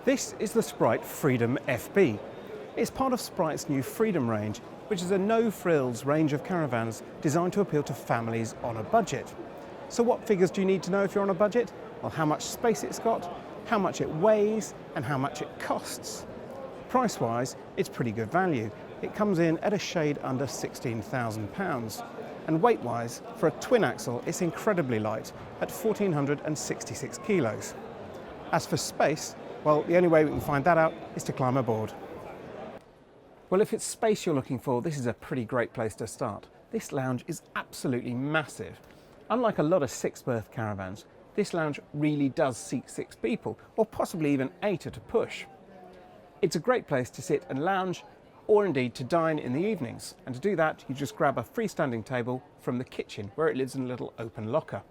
This is the Sprite Freedom FB. It's part of Sprite's new Freedom range, which is a no-frills range of caravans designed to appeal to families on a budget. So what figures do you need to know if you're on a budget? Well, how much space it's got, how much it weighs, and how much it costs. Price-wise, it's pretty good value. It comes in at a shade under £16,000. And weight-wise, for a twin axle, it's incredibly light at 1,466 kilos. As for space, well, the only way we can find that out is to climb aboard. Well, if it's space you're looking for, this is a pretty great place to start. This lounge is absolutely massive. Unlike a lot of six-berth caravans, this lounge really does seat 6 people, or possibly even 8 at a push. It's a great place to sit and lounge, or indeed to dine in the evenings. And to do that, you just grab a freestanding table from the kitchen, where it lives in a little open locker.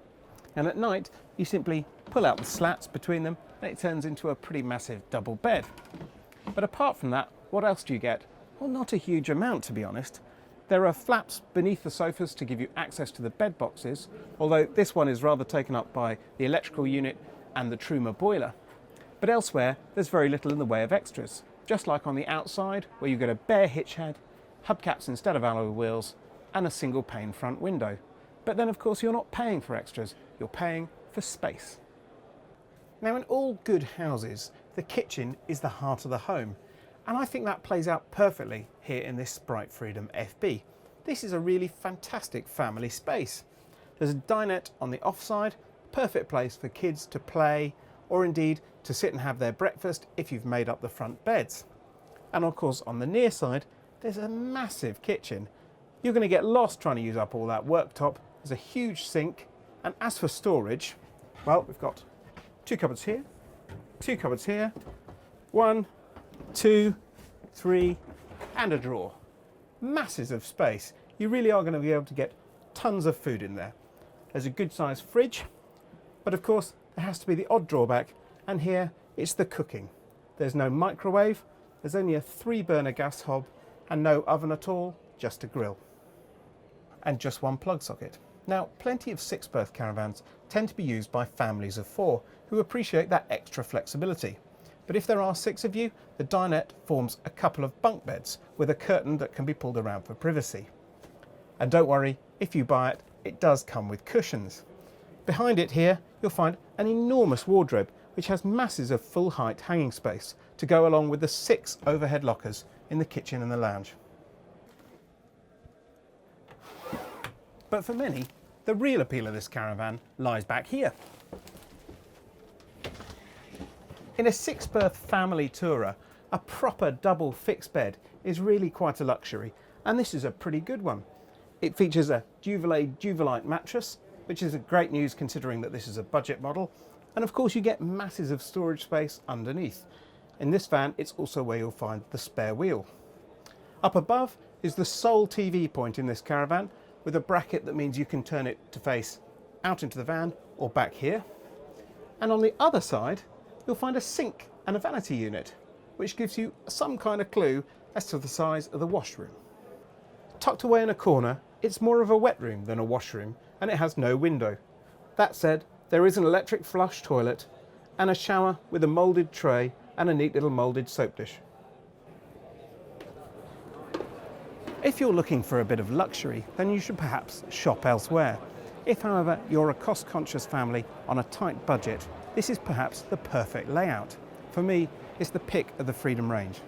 And at night, you simply pull out the slats between them, and it turns into a pretty massive double bed. But apart from that, what else do you get? Well, not a huge amount, to be honest. There are flaps beneath the sofas to give you access to the bed boxes, although this one is rather taken up by the electrical unit and the Truma boiler. But elsewhere, there's very little in the way of extras. Just like on the outside, where you get a bare hitch head, hubcaps instead of alloy wheels, and a single pane front window. But then, of course, you're not paying for extras, you're paying for space. Now, in all good houses, the kitchen is the heart of the home. And I think that plays out perfectly here in this Sprite Freedom FB. This is a really fantastic family space. There's a dinette on the offside, perfect place for kids to play, or indeed to sit and have their breakfast if you've made up the front beds. And of course, on the near side, there's a massive kitchen. You're going to get lost trying to use up all that worktop. There's a huge sink. And as for storage, well, we've got 2 cupboards here, 2 cupboards here, 1, 2, 3, and a drawer. Masses of space. You really are going to be able to get tons of food in there. There's a good sized fridge, but of course there has to be the odd drawback, and here it's the cooking. There's no microwave, there's only a 3-burner gas hob, and no oven at all, just a grill. And just 1 plug socket. Now, plenty of 6-berth caravans tend to be used by families of 4 who appreciate that extra flexibility. But if there are 6 of you, the dinette forms a couple of bunk beds with a curtain that can be pulled around for privacy. And don't worry, if you buy it, it does come with cushions. Behind it here, you'll find an enormous wardrobe which has masses of full height hanging space to go along with the 6 overhead lockers in the kitchen and the lounge. But for many, the real appeal of this caravan lies back here. In a 6-berth family tourer, a proper double fixed bed is really quite a luxury, and this is a pretty good one. It features a Duvalite mattress, which is great news considering that this is a budget model, and of course you get masses of storage space underneath. In this van, it's also where you'll find the spare wheel. Up above is the sole TV point in this caravan, with a bracket that means you can turn it to face out into the van or back here. And on the other side, you'll find a sink and a vanity unit, which gives you some kind of clue as to the size of the washroom. Tucked away in a corner, it's more of a wet room than a washroom, and it has no window. That said, there is an electric flush toilet and a shower with a moulded tray and a neat little moulded soap dish. If you're looking for a bit of luxury, then you should perhaps shop elsewhere. If, however, you're a cost-conscious family on a tight budget, this is perhaps the perfect layout. For me, it's the pick of the Freedom range.